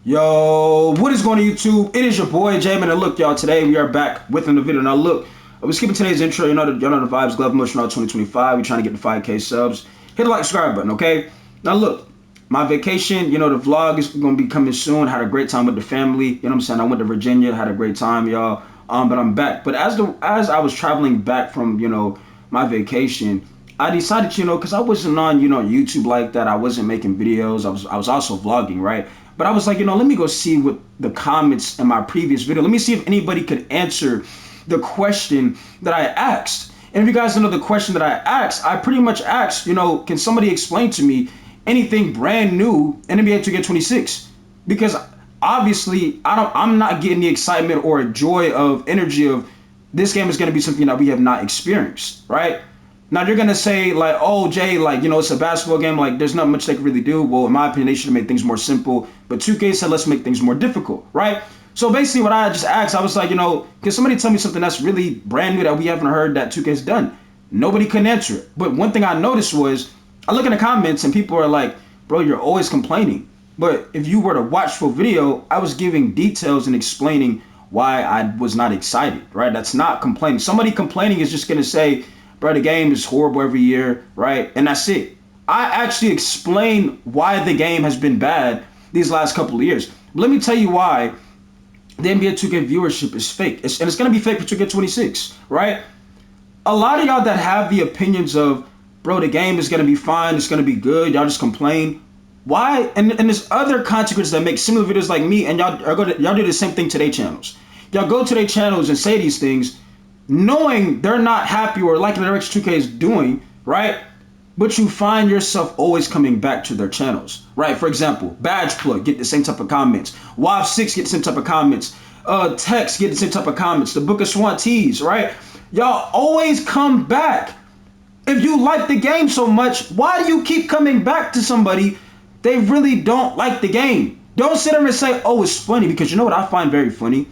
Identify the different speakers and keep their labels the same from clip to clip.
Speaker 1: Yo, what is going on YouTube? It is your boy Jamin, and look, y'all, today we are back with another video. Now look, we're skipping today's intro. Y'all know the vibes, Glove Motion 2025. We're trying to get to 5K subs. Hit the like, subscribe button, okay? Now look, my vacation, the vlog is going to be coming soon. Had a great time with the family. You know what I'm saying? I went to Virginia, had a great time, y'all. But I'm back. But as I was traveling back from, my vacation, I decided, because I wasn't on, YouTube like that. I wasn't making videos. I was also vlogging, right? But I was like, let me go see what the comments in my previous video. Let me see if anybody could answer the question that I asked. And if you guys don't know the question that I asked, I pretty much asked, can somebody explain to me anything brand new in NBA 2K26? Because obviously I'm not getting the excitement or joy of energy of this game is going to be something that we have not experienced, right? Now you're gonna say like, oh Jay, like it's a basketball game, like there's not much they can really do. Well, in my opinion, they should have made things more simple. But 2K said let's make things more difficult, right? So basically, what I just asked, I was like, can somebody tell me something that's really brand new that we haven't heard that 2K's done? Nobody couldn't answer it. But one thing I noticed was I look in the comments and people are like, bro, you're always complaining. But if you were to watch full video, I was giving details and explaining why I was not excited, right? That's not complaining. Somebody complaining is just gonna say, bro, the game is horrible every year, right? And that's it. I actually explain why the game has been bad these last couple of years. But let me tell you why the NBA 2K viewership is fake. And it's going to be fake for 2K26, right? A lot of y'all that have the opinions of, bro, the game is going to be fine, it's going to be good, y'all just complain. Why? And there's other content creators that make similar videos like me, and y'all do the same thing to their channels. Y'all go to their channels and say these things, knowing they're not happy or liking the direction 2K is doing, right? But you find yourself always coming back to their channels, right? For example, Badge Plug, get the same type of comments. WAV6, get the same type of comments. Text, get the same type of comments. The Book of Swan Tees, right? Y'all always come back. If you like the game so much, why do you keep coming back to somebody they really don't like the game? Don't sit there and say, oh, it's funny, because you know what I find very funny?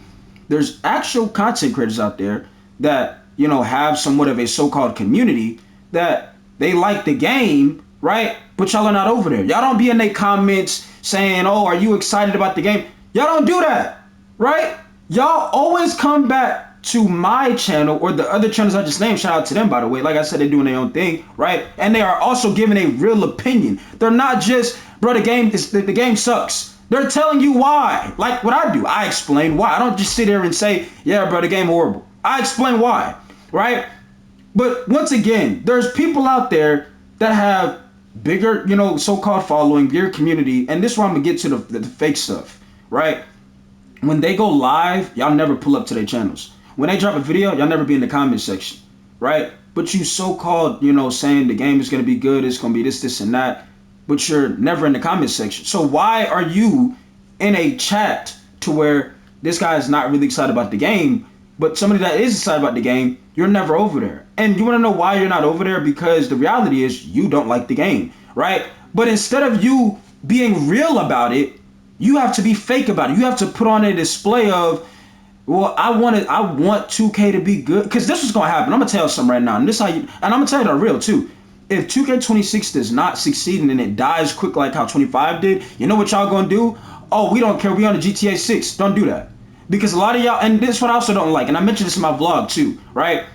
Speaker 1: There's actual content creators out there that have somewhat of a so-called community that they like the game, right? But y'all are not over there. Y'all don't be in their comments saying, oh, are you excited about the game? Y'all don't do that, right? Y'all always come back to my channel or the other channels I just named. Shout out to them, by the way. Like I said, they're doing their own thing, right? And they are also giving a real opinion. They're not just, bro, the game sucks. They're telling you why. Like what I do, I explain why. I don't just sit there and say, yeah, bro, the game horrible. I explain why, right? But once again, there's people out there that have bigger, so-called following, bigger community, and this is where I'm gonna get to the fake stuff, right? When they go live, y'all never pull up to their channels. When they drop a video, y'all never be in the comment section, right? But you so-called, saying the game is gonna be good, it's gonna be this, and that, but you're never in the comment section. So why are you in a chat to where this guy is not really excited about the game, but somebody that is excited about the game, you're never over there? And you want to know why you're not over there? Because the reality is you don't like the game, right? But instead of you being real about it, you have to be fake about it. You have to put on a display of, well, I want 2K to be good. Because this is going to happen. I'm going to tell you something right now. And I'm going to tell you the real too. If 2K26 does not succeed and it dies quick like how 25 did, you know what y'all going to do? Oh, we don't care. We on the GTA 6. Don't do that. Because a lot of y'all, and this is what I also don't like, and I mentioned this in my vlog too, right?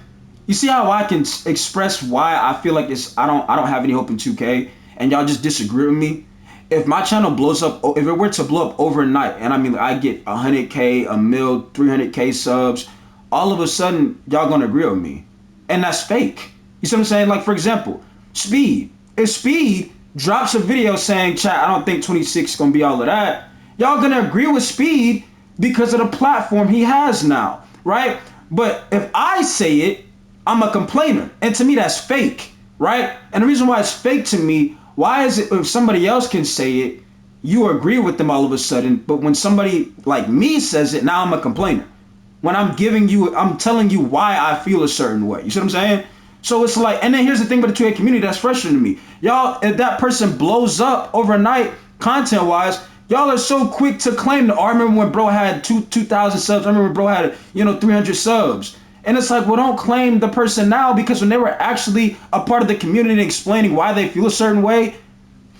Speaker 1: You see how I can express why I feel like I don't have any hope in 2K, and y'all just disagree with me? If my channel blows up, if it were to blow up overnight, and I mean I get 100K, a mil, 300K subs, all of a sudden y'all gonna agree with me, and that's fake. You see what I'm saying? Like for example, Speed. If Speed drops a video saying, chat, I don't think 26 is gonna be all of that, y'all gonna agree with Speed because of the platform he has now, right? But if I say it, I'm a complainer, and to me that's fake, right? And the reason why it's fake to me, why is it if somebody else can say it, you agree with them all of a sudden, but when somebody like me says it, now I'm a complainer. When I'm telling you why I feel a certain way. You see what I'm saying? So it's like, and then here's the thing about the 2A community that's frustrating to me. Y'all, if that person blows up overnight, content-wise, y'all are so quick to claim I remember when bro had 2,000 subs. I remember when bro had 300 subs. And it's like, well, don't claim the person now, because when they were actually a part of the community and explaining why they feel a certain way,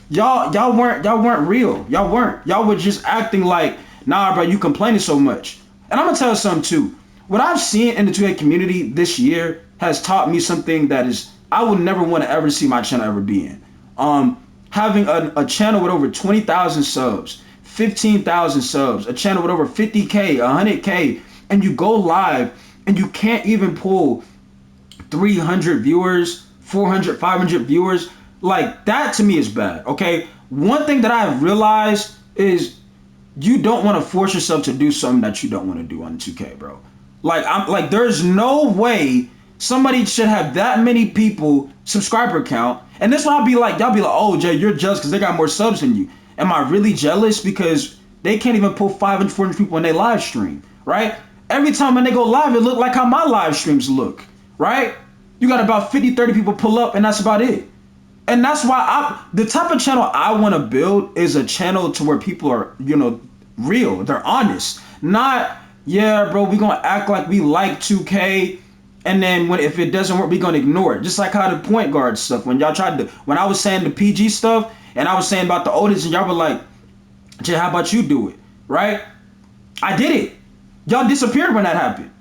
Speaker 1: y'all weren't real. Y'all weren't. Y'all were just acting like, nah, bro, you complaining so much. And I'm gonna tell you something too. What I've seen in the 2K community this year has taught me something that is I would never want to ever see my channel ever be in. Having a channel with over 20,000 subs, 15,000 subs, a channel with over 50K, 100K, and you go live and you can't even pull 300 viewers, 400, 500 viewers. Like, that to me is bad, okay? One thing that I've realized is you don't want to force yourself to do something that you don't want to do on 2K, bro. Like, there's no way somebody should have that many people subscriber count. And this one I'll be like, y'all be like, oh, Jay, you're jealous because they got more subs than you. Am I really jealous? Because they can't even pull 500, 400 people in their live stream, right? Every time when they go live, it look like how my live streams look, right? You got about 50, 30 people pull up, and that's about it. And that's why the type of channel I want to build is a channel to where people are, real. They're honest. Not, yeah, bro, we going to act like we like 2K. And then if it doesn't work, we going to ignore it. Just like how the point guard stuff, when I was saying the PG stuff, and I was saying about the oldest, and y'all were like, Jay, how about you do it? Right? I did it. Y'all disappeared when that happened.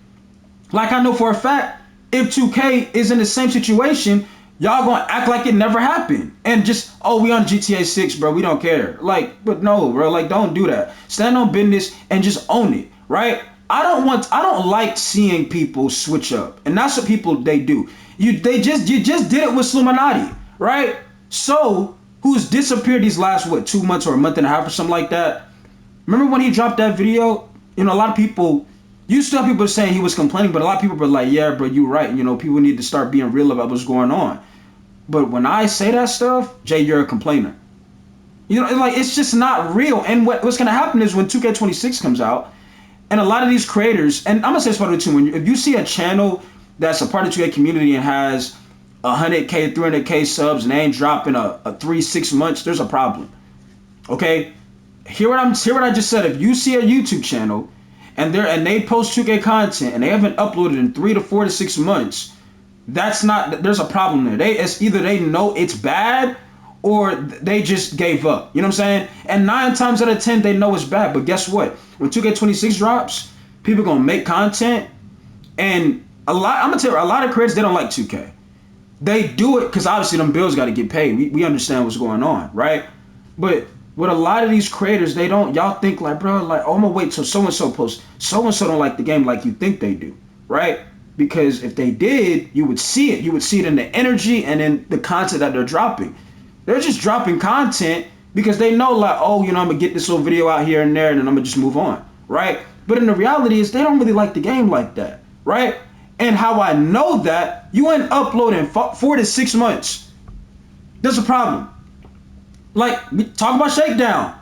Speaker 1: Like, I know for a fact, if 2K is in the same situation, y'all gonna act like it never happened and just, oh, we on GTA 6, bro, we don't care. Like, but no, bro, like, don't do that. Stand on business and just own it, right? I don't like seeing people switch up, and that's what people they do. You just did it with Sluminati, right? So who's disappeared these last 2 months or a month and a half or something like that? Remember when he dropped that video? A lot of people. You still have people saying he was complaining, but a lot of people were like, yeah, bro, you're right. People need to start being real about what's going on. But when I say that stuff, Jay, you're a complainer. Like, it's just not real. And what's going to happen is when 2K26 comes out, and a lot of these creators, and I'm going to say this part of it too, if you see a channel that's a part of the 2K community and has 100K, 300K subs, and they ain't dropping a 3-6 months, there's a problem. Okay? Hear what I just said. If you see a YouTube channel, and they post 2K content and they haven't uploaded in 3 to 4 to 6 months, there's a problem there. It's either they know it's bad or they just gave up. You know what I'm saying? And 9 times out of 10 they know it's bad. But guess what? When 2K26 drops, people gonna make content, and I'm gonna tell you, a lot of creators, they don't like 2K. They do it because obviously them bills got to get paid. We understand what's going on, right? But with a lot of these creators, y'all think like, bro, like, oh, I'm gonna wait till so-and-so posts. So-and-so don't like the game like you think they do, right? Because if they did, you would see it. You would see it in the energy and in the content that they're dropping. They're just dropping content because they know, like, oh, I'm gonna get this little video out here and there, and then I'm gonna just move on, right? But in the reality is they don't really like the game like that, right? And how I know that, you ain't uploading 4 to 6 months. There's a problem. Like, talk about Shakedown.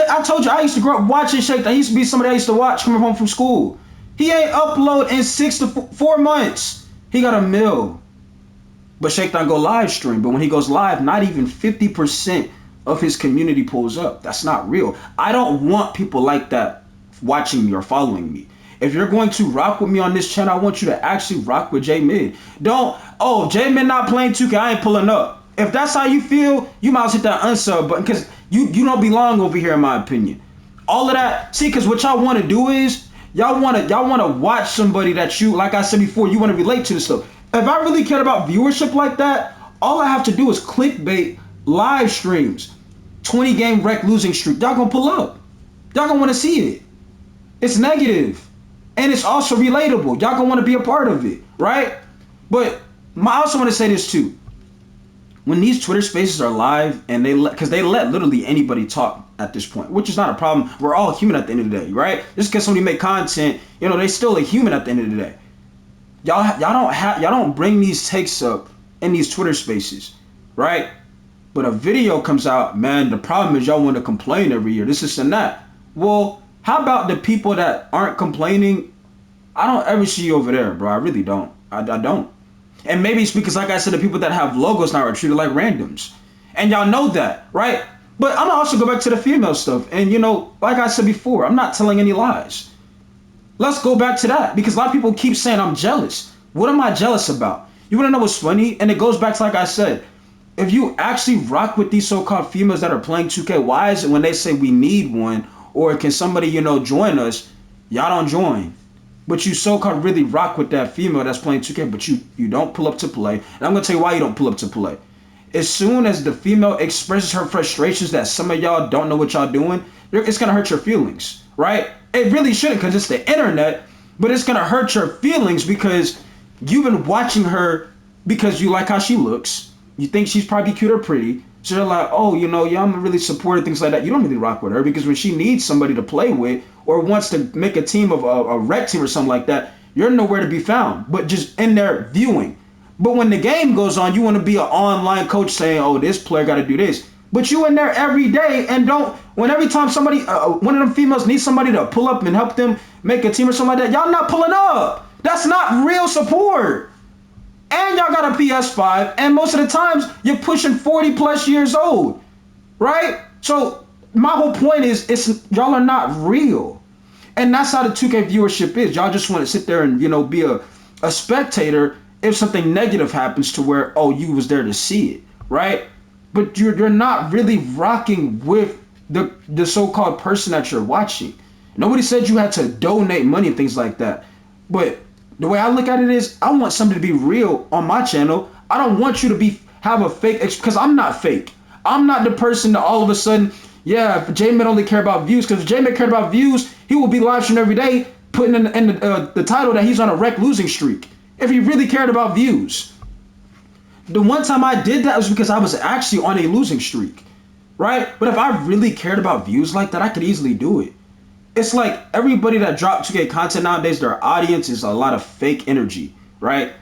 Speaker 1: I told you, I used to grow up watching Shakedown. He used to be somebody I used to watch coming home from school. He ain't upload in 6 to 4 months. He got a mill. But Shakedown go live stream. But when he goes live, not even 50% of his community pulls up. That's not real. I don't want people like that watching me or following me. If you're going to rock with me on this channel, I want you to actually rock with J Mid. Don't, oh, J Mid not playing 2K, I ain't pulling up. If that's how you feel, you might as well hit that unsub button, because you don't belong over here, in my opinion. All of that, see, because what y'all want to do is y'all want to watch somebody that you, like I said before, you want to relate to this stuff. If I really cared about viewership like that, all I have to do is clickbait live streams, 20 game wreck losing streak. Y'all gonna pull up. Y'all gonna want to see it. It's negative, and it's also relatable. Y'all gonna want to be a part of it, right? But I also want to say this too. When these Twitter spaces are live, and they let literally anybody talk at this point, which is not a problem. We're all human at the end of the day, right? Just because somebody make content, they still a human at the end of the day. Y'all don't bring these takes up in these Twitter spaces, right? But a video comes out, man, the problem is y'all want to complain every year, this and that. Well, how about the people that aren't complaining? I don't ever see you over there, bro. I really don't. I don't. And maybe it's because, like I said, the people that have logos now are treated like randoms. And y'all know that, right? But I'm going to also go back to the female stuff. And, like I said before, I'm not telling any lies. Let's go back to that. Because a lot of people keep saying I'm jealous. What am I jealous about? You want to know what's funny? And it goes back to, like I said, if you actually rock with these so-called females that are playing 2K, why is it when they say we need one or can somebody, join us, y'all don't join? But you so-called really rock with that female that's playing 2K, but you don't pull up to play. And I'm going to tell you why you don't pull up to play. As soon as the female expresses her frustrations that some of y'all don't know what y'all doing, it's going to hurt your feelings, right? It really shouldn't because it's the internet, but it's going to hurt your feelings because you've been watching her because you like how she looks. You think she's probably cute or pretty. So they're like, oh, yeah, I'm really supportive, things like that. You don't really rock with her because when she needs somebody to play with or wants to make a team of a rec team or something like that, you're nowhere to be found, but just in there viewing. But when the game goes on, you want to be an online coach saying, oh, this player got to do this. But you in there every day and when every time somebody, one of them females needs somebody to pull up and help them make a team or something like that, y'all not pulling up. That's not real support. And y'all got a PS5, and most of the times you're pushing 40 plus years old, right? So my whole point is y'all are not real. And that's how the 2K viewership is. Y'all just want to sit there and, be a spectator if something negative happens to where, oh, you was there to see it, right? But you're not really rocking with the so-called person that you're watching. Nobody said you had to donate money and things like that. But the way I look at it is I want somebody to be real on my channel. I don't want you to have a fake, because I'm not fake. I'm not the person that all of a sudden, if J-Man only care about views, because if J-Man cared about views, he will be live streaming every day, putting in the title that he's on a wreck losing streak. If he really cared about views. The one time I did that was because I was actually on a losing streak, right? But if I really cared about views like that, I could easily do it. It's like everybody that drops 2K content nowadays, their audience is a lot of fake energy, right?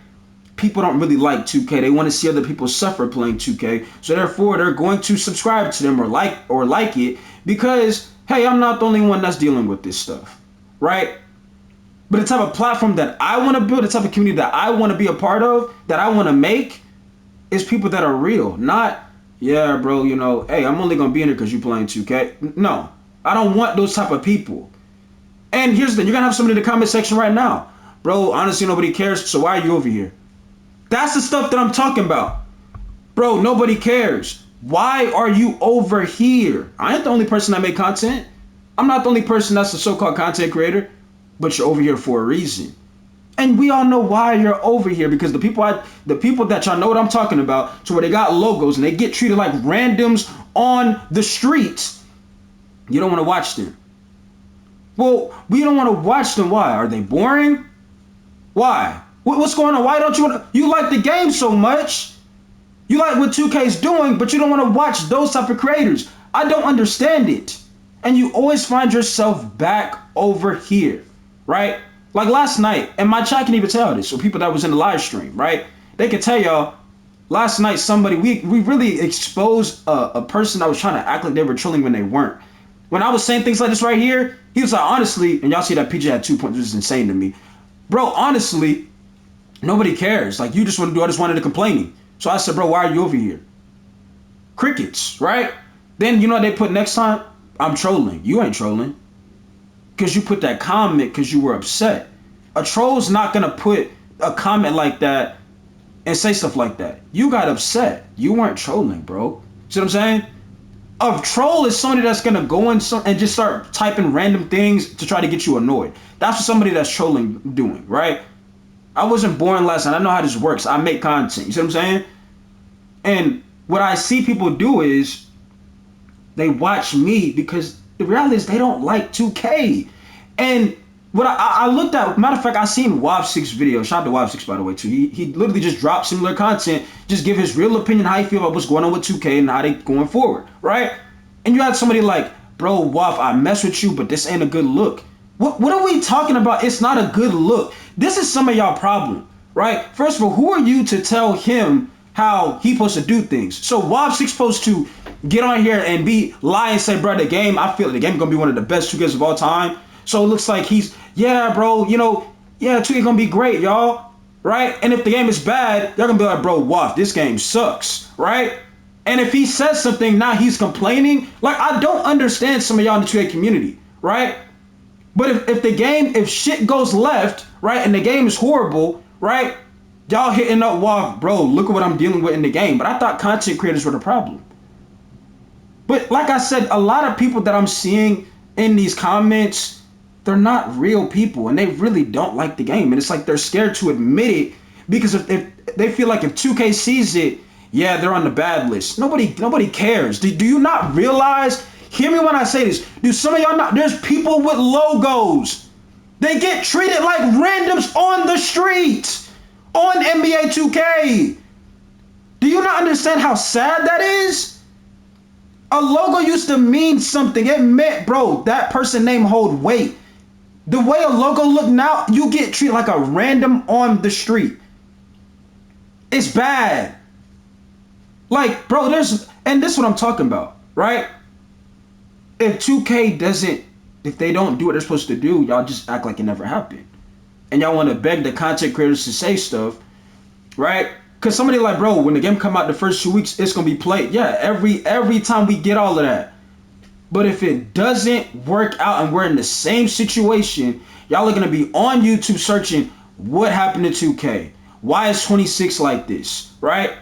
Speaker 1: People don't really like 2K. They want to see other people suffer playing 2K. So therefore, they're going to subscribe to them or like it because, hey, I'm not the only one that's dealing with this stuff, right? But the type of platform that I want to build, the type of community that I want to be a part of, that I want to make, is people that are real. Not, yeah, bro, hey, I'm only going to be in here because you playing 2K. No. I don't want those type of people. And here's the thing. You're going to have somebody in the comment section right now. Bro, honestly, nobody cares. So why are you over here? That's the stuff that I'm talking about. Bro, nobody cares. Why are you over here? I ain't the only person that make content. I'm not the only person that's a so-called content creator. But you're over here for a reason. And we all know why you're over here. Because the people that y'all know what I'm talking about. So where they got logos and they get treated like randoms on the streets. You don't want to watch them. Well, we don't want to watch them. Why? Are they boring? Why? What's going on? Why don't you want to? You like the game so much. You like what 2K's doing, but you don't want to watch those type of creators. I don't understand it. And you always find yourself back over here, right? Like last night, and my chat can even tell this. So people that was in the live stream, right? They can tell y'all. Last night, we really exposed a person that was trying to act like they were trolling when they weren't. When I was saying things like this right here, he was like, honestly, and y'all see that PJ had 2 points, which is insane to me. Bro, honestly, nobody cares. Like, you just want to do all this wanted to complaining. So I said, bro, why are you over here? Crickets, right? Then, you know what they put next time? I'm trolling. You ain't trolling. Because you put that comment because you were upset. A troll's not going to put a comment like that and say stuff like that. You got upset. You weren't trolling, bro. See what I'm saying? A troll is somebody that's going to go in and just start typing random things to try to get you annoyed. That's what somebody that's trolling doing, right? I wasn't born last night. I know how this works. I make content. You see what I'm saying? And what I see people do is they watch me because the reality is they don't like 2K. And what I looked at, matter of fact, I seen Wob6 video. Shout out to Wob6, by the way, too. He literally just dropped similar content, just give his real opinion, how he feel about what's going on with 2K and how they going forward, right? And you had somebody like, bro, Wob, I mess with you, but this ain't a good look. What are we talking about? It's not a good look. This is some of y'all problem, right? First of all, who are you to tell him how he supposed to do things? So Wob6 supposed to get on here and lie and say, bro, I feel the game gonna be one of the best 2Ks of all time. So it looks like yeah, bro, 2K gonna be great, y'all, right? And if the game is bad, they're gonna be like, bro, Wob, this game sucks, right? And if he says something, now he's complaining. Like, I don't understand some of y'all in the 2K community, right? But if shit goes left, right, and the game is horrible, right, Y'all hitting up Wav, bro, look at what I'm dealing with in the game. But I thought content creators were the problem. But like I said, a lot of people that I'm seeing in these comments, they're not real people and they really don't like the game. And it's like they're scared to admit it because if they feel like if 2K sees it, yeah, they're on the bad list. Nobody cares. Do you not realize? Hear me when I say this. Do some of y'all not? There's people with logos. They get treated like randoms on the street on NBA 2K. Do you not understand how sad that is? A logo used to mean something. It meant, bro, that person name hold weight. The way a logo look now, you get treated like a random on the street. It's bad. Like, bro, and this is what I'm talking about, right? If 2K if they don't do what they're supposed to do, y'all just act like it never happened. And y'all want to beg the content creators to say stuff, right? Because somebody like, bro, when the game come out the first 2 weeks, it's going to be played. Yeah, every time we get all of that. But if it doesn't work out and we're in the same situation, y'all are going to be on YouTube searching what happened to 2K. Why is 26 like this, right?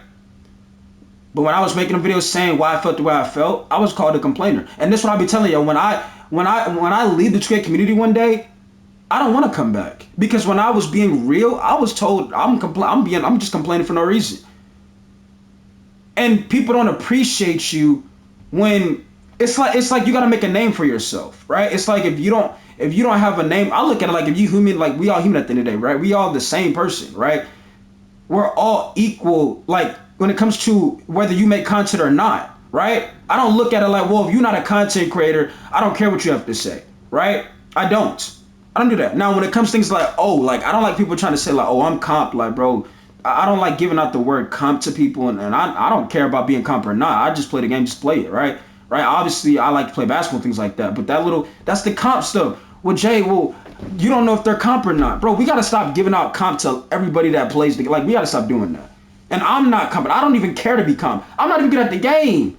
Speaker 1: But when I was making a video saying why I felt the way I felt, I was called a complainer. And this is what I be telling y'all. When I leave the 2K community one day, I don't want to come back. Because when I was being real, I was told I'm just complaining for no reason. And people don't appreciate you when it's like you gotta make a name for yourself, right? It's like if you don't have a name, I look at it like if you human, like we all human at the end of the day, right? We all the same person, right? We're all equal, like when it comes to whether you make content or not, right? I don't look at it like, well, if you're not a content creator, I don't care what you have to say, right? I don't do that. Now, when it comes to things like, oh, like I don't like people trying to say like, oh, I'm comp, like, bro, I don't like giving out the word comp to people, and I don't care about being comp or not. I just play the game, just play it, right? Right? Obviously, I like to play basketball, things like that, but that's the comp stuff. Well, Jay, well, you don't know if they're comp or not. Bro, we got to stop giving out comp to everybody that plays the game. Like, we got to stop doing that. And I'm not comp. I don't even care to be comp. I'm not even good at the game.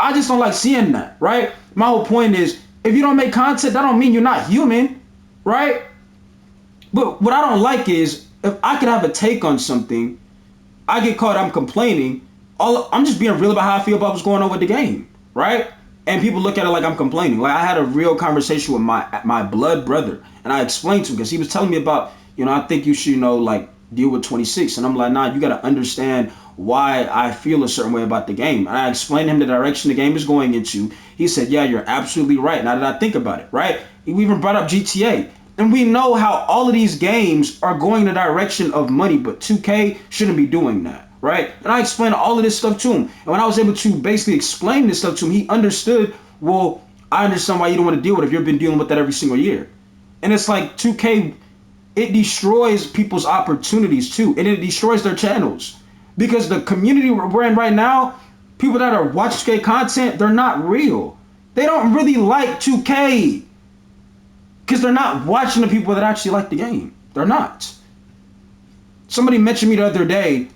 Speaker 1: I just don't like seeing that, right? My whole point is, if you don't make content, that don't mean you're not human, right? But what I don't like is, if I could have a take on something, I get caught, I'm complaining. I'm just being real about how I feel about what's going on with the game, right? And people look at it like I'm complaining. Like, I had a real conversation with my blood brother, and I explained to him, because he was telling me about, I think you should, like, deal with 26. And I'm like, nah, you got to understand why I feel a certain way about the game. And I explained to him the direction the game is going into. He said, yeah, you're absolutely right. Now that I think about it, right? We even brought up GTA. And we know how all of these games are going in the direction of money, but 2K shouldn't be doing that, right? And I explained all of this stuff to him. And when I was able to basically explain this stuff to him, he understood, well, I understand why you don't want to deal with it if you've been dealing with that every single year. And it's like 2K, it destroys people's opportunities too, and it destroys their channels. Because the community we're in right now, people that are watching 2K content, they're not real. They don't really like 2K. Because they're not watching the people that actually like the game. They're not. Somebody mentioned me the other day,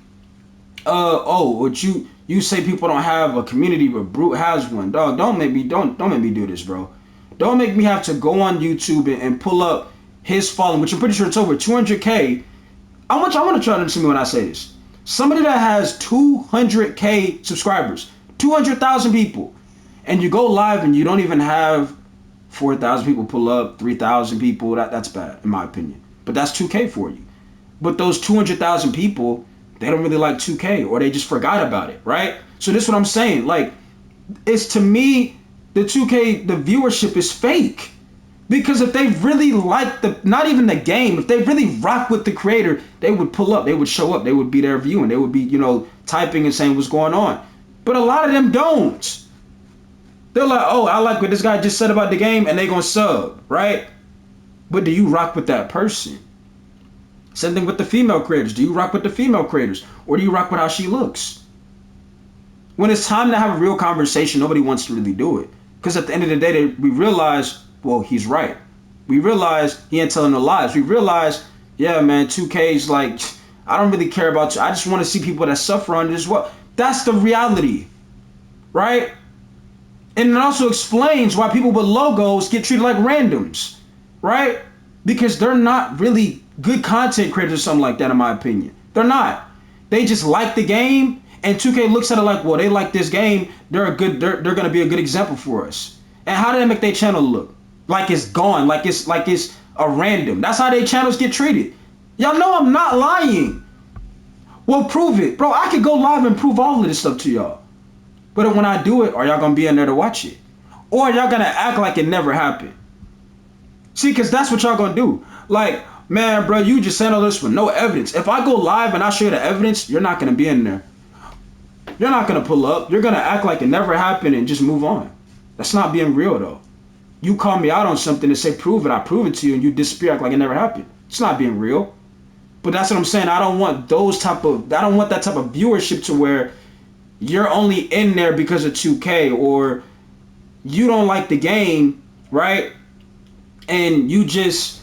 Speaker 1: what you say people don't have a community, but Brute has one. Dog, don't make me do this, bro. Don't make me have to go on YouTube and pull up his following, which I'm pretty sure it's over 200K. I want to try to understand me when I say this. Somebody that has 200K subscribers, 200,000 people, and you go live and you don't even have 4,000 people pull up, 3,000 people, that's bad, in my opinion. But that's 2K for you. But those 200,000 people, they don't really like 2K, or they just forgot about it, right? So this is what I'm saying. Like, it's, to me, the 2K, the viewership is fake. Because if they really like not even the game, if they really rock with the creator, they would pull up, they would show up, they would be there viewing, they would be, typing and saying what's going on. But a lot of them don't. They're like, oh, I like what this guy just said about the game, and they gonna sub, right? But do you rock with that person? Same thing with the female creators. Do you rock with the female creators? Or do you rock with how she looks? When it's time to have a real conversation, nobody wants to really do it. Because at the end of the day, we realize, well, he's right. We realize he ain't telling no lies. We realize, yeah, man, 2K's like, I don't really care about you. I just want to see people that suffer under this. Well, that's the reality, right? And it also explains why people with logos get treated like randoms, right? Because they're not really good content creators or something like that, in my opinion. They're not. They just like the game, and 2K looks at it like, well, they like this game. They're gonna be a good example for us. And how do they make their channel look? Like it's gone, like it's a random. That's how their channels get treated. Y'all know I'm not lying. Well, prove it, bro. I could go live and prove all of this stuff to y'all. But when I do it, are y'all gonna be in there to watch it? Or are y'all gonna act like it never happened? See, because that's what y'all gonna do. Like, man, bro, you just saying all this with no evidence. If I go live and I show you the evidence, you're not gonna be in there. You're not gonna pull up. You're gonna act like it never happened and just move on. That's not being real, though. You call me out on something and say, prove it, I prove it to you, and you disappear, act like it never happened. It's not being real. But that's what I'm saying. I don't want that type of viewership to where you're only in there because of 2K, or you don't like the game, right? And you just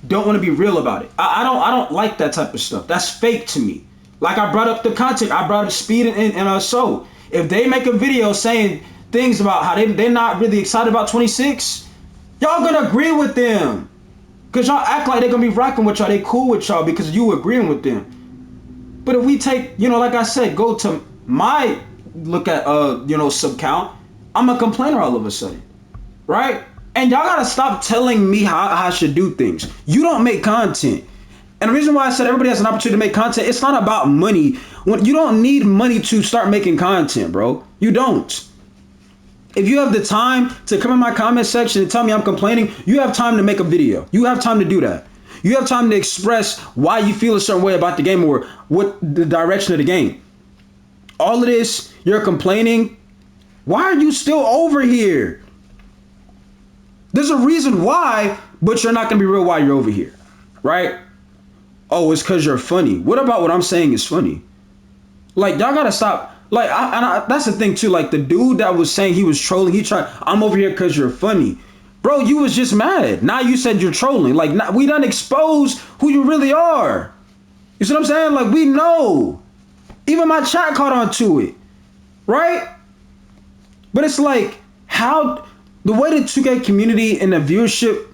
Speaker 1: don't want to be real about it. I don't like that type of stuff. That's fake to me. Like I brought up the content, I brought up Speed and So. If they make a video saying things about how they're not really excited about 26, y'all gonna agree with them. Cause y'all act like they're gonna be rocking with y'all, they cool with y'all because you agreeing with them. But if we take, like I said, go to my look at sub count, I'm a complainer all of a sudden. Right? And y'all gotta stop telling me how I should do things. You don't make content. And the reason why I said everybody has an opportunity to make content, it's not about money. You don't need money to start making content, bro. You don't. If you have the time to come in my comment section and tell me I'm complaining, you have time to make a video. You have time to do that. You have time to express why you feel a certain way about the game or what the direction of the game. All of this, you're complaining. Why are you still over here? There's a reason why, but you're not going to be real why you're over here, right? Oh, it's because you're funny. What about what I'm saying is funny? Like, y'all got to stop. Like, that's the thing, too. Like, the dude that was saying he was trolling, I'm over here because you're funny. Bro, you was just mad. Now you said you're trolling. Like, we done exposed who you really are. You see what I'm saying? Like, we know. Even my chat caught on to it. Right? But it's like, how the way the 2K community and the viewership,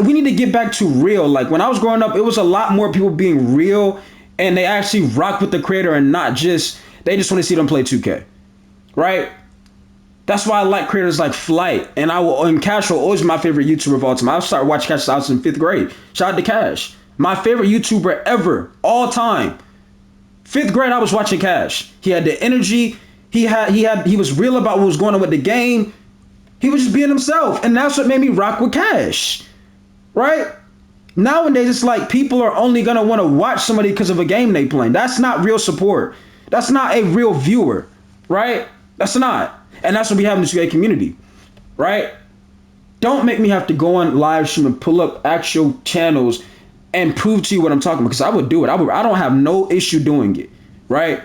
Speaker 1: we need to get back to real. Like, when I was growing up, it was a lot more people being real and they actually rock with the creator and not just, they just want to see them play 2K. Right? That's why I like creators like Flight, and Cash will always be my favorite YouTuber of all time. I started watching Cash since I was in 5th grade. Shout out to Cash. My favorite YouTuber ever, all time. 5th grade, I was watching Cash. He had the energy. He was real about what was going on with the game. He was just being himself. And that's what made me rock with Cash. Right? Nowadays, it's like people are only going to want to watch somebody because of a game they playing. That's not real support. That's not a real viewer. Right? That's not. And that's what we have in the 2K community. Right? Don't make me have to go on live stream and pull up actual channels and prove to you what I'm talking about. Because I would do it. I don't have no issue doing it. Right?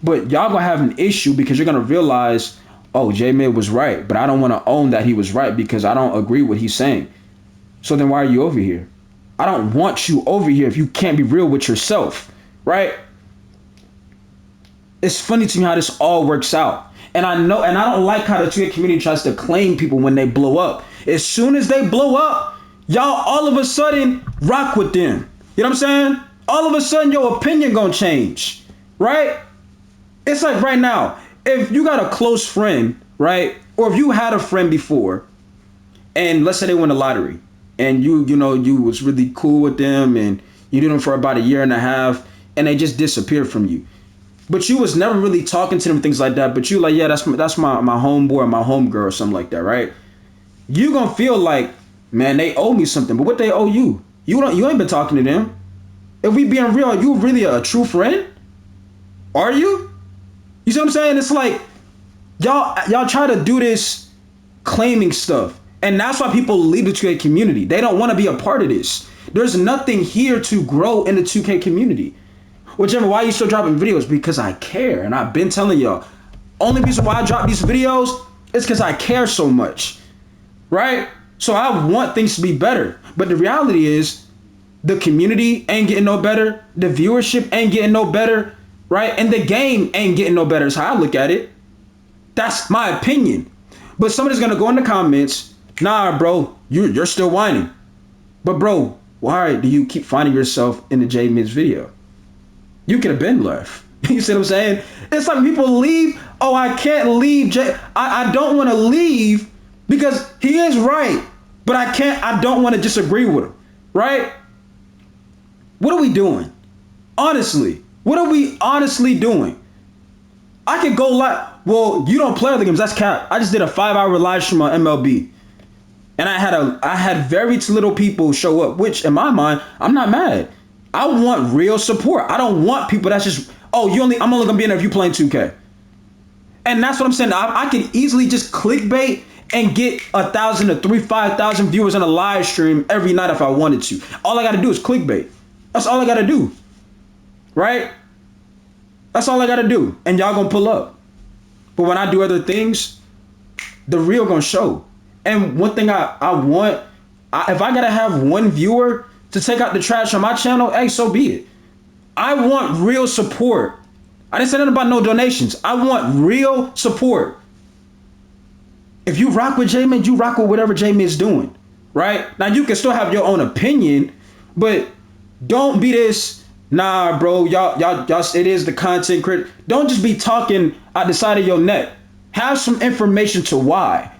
Speaker 1: But y'all gonna have an issue because you're gonna realize, oh, J-Mid was right, but I don't want to own that he was right because I don't agree with what he's saying. So then why are you over here? I don't want you over here if you can't be real with yourself, right? It's funny to me how this all works out. And I don't like how the 2K community tries to claim people when they blow up. As soon as they blow up, y'all all of a sudden rock with them. You know what I'm saying? All of a sudden your opinion gonna change, right? It's like right now, if you got a close friend, right? Or if you had a friend before, and let's say they won the lottery, and you was really cool with them, and you knew them for about a year and a half, and they just disappeared from you. But you was never really talking to them, things like that. But you like, yeah, that's my homeboy or my homegirl or something like that, right? You gonna feel like, man, they owe me something. But what they owe you? You ain't been talking to them. If we being real, are you really a true friend? Are you? You see what I'm saying? It's like y'all try to do this claiming stuff. And that's why people leave the 2K community. They don't want to be a part of this. There's nothing here to grow in the 2K community. Whichever, why you still dropping videos? Because I care. And I've been telling y'all. Only reason why I drop these videos is because I care so much. Right? So I want things to be better. But the reality is the community ain't getting no better. The viewership ain't getting no better. Right? And the game ain't getting no better is how I look at it. That's my opinion. But somebody's going to go in the comments, nah, bro, you're still whining. But bro, why do you keep finding yourself in the J-Mids video? You could have been left. You see what I'm saying? It's like people leave. Oh, I can't leave. I don't want to leave because he is right. But I don't want to disagree with him. Right? What are we doing? Honestly. What are we honestly doing? I could go live. Well, you don't play other games. That's cap. I just did a 5-hour live stream on MLB. And I had very little people show up, which in my mind, I'm not mad. I want real support. I don't want people that's just, oh, I'm only gonna be in there if you playing 2K. And that's what I'm saying. I can easily just clickbait and get 1,000 to 5,000 viewers on a live stream every night if I wanted to. All I gotta do is clickbait. That's all I gotta do. Right? That's all I gotta do. And y'all gonna pull up. But when I do other things, the real gonna show. And one thing I want, if I gotta have one viewer to take out the trash on my channel, hey, so be it. I want real support. I didn't say nothing about no donations. I want real support. If you rock with J-Man, you rock with whatever J-Man is doing, right? Now you can still have your own opinion, but don't be this, nah, bro, y'all, it is the content creator. Don't just be talking out the side of your neck. Have some information to why.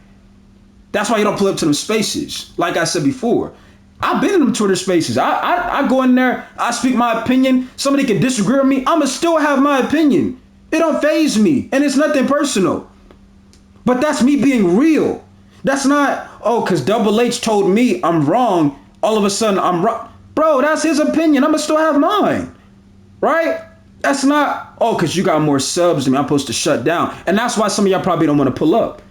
Speaker 1: That's why you don't pull up to them spaces. Like I said before, I've been in them Twitter spaces. I go in there, I speak my opinion. Somebody can disagree with me. I'ma still have my opinion. It don't faze me, and it's nothing personal. But that's me being real. That's not, oh, because Double H told me I'm wrong. All of a sudden I'm wrong. Bro, that's his opinion. I'ma still have mine, right? That's not, oh, because you got more subs than me, I'm supposed to shut down. And that's why some of y'all probably don't want to pull up,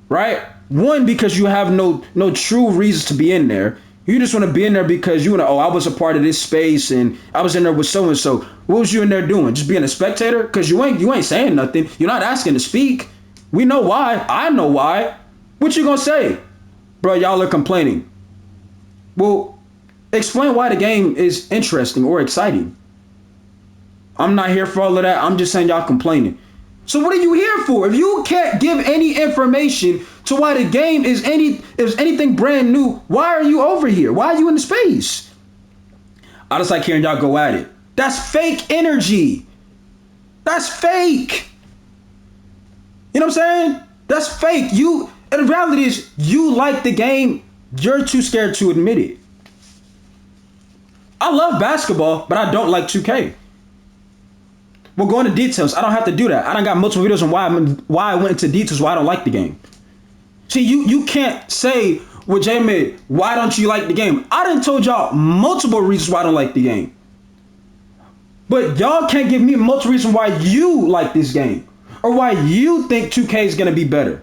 Speaker 1: right? One, because you have no true reasons to be in there. You just want to be in there because you want to, oh, I was a part of this space and I was in there with so-and-so. What was you in there doing? Just being a spectator? Because you ain't saying nothing. You're not asking to speak. We know why. I know why. What you gonna say? Bro, y'all are complaining. Well, explain why the game is interesting or exciting. I'm not here for all of that. I'm just saying y'all complaining. So what are you here for? If you can't give any information to why the game is anything brand new, why are you over here? Why are you in the space? I just like hearing y'all go at it. That's fake energy. That's fake. You know what I'm saying? That's fake. And the reality is you like the game. You're too scared to admit it. I love basketball, but I don't like 2K. We'll go into details. I don't have to do that. I done got multiple videos on why I went into details why I don't like the game. See, you can't say with J-Mid, why don't you like the game? I done told y'all multiple reasons why I don't like the game. But y'all can't give me multiple reasons why you like this game. Or why you think 2K is going to be better.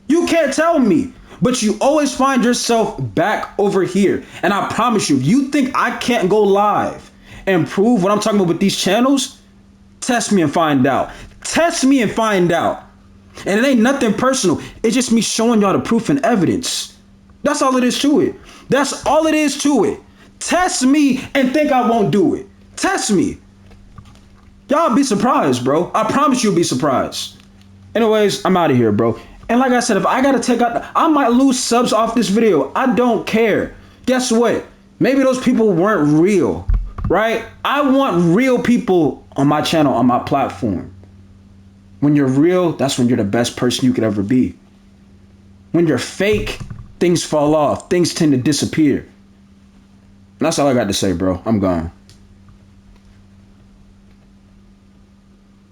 Speaker 1: You can't tell me. But you always find yourself back over here. And I promise you, if you think I can't go live and prove what I'm talking about with these channels, test me and find out. Test me and find out. And it ain't nothing personal. It's just me showing y'all the proof and evidence. That's all it is to it. That's all it is to it. Test me and think I won't do it. Test me. Y'all be surprised, bro. I promise you'll be surprised. Anyways, I'm out of here, bro. And like I said, if I gotta take out, I might lose subs off this video. I don't care. Guess what? Maybe those people weren't real, right? I want real people on my channel, on my platform. When you're real, that's when you're the best person you could ever be. When you're fake, things fall off. Things tend to disappear. And that's all I got to say, bro. I'm gone.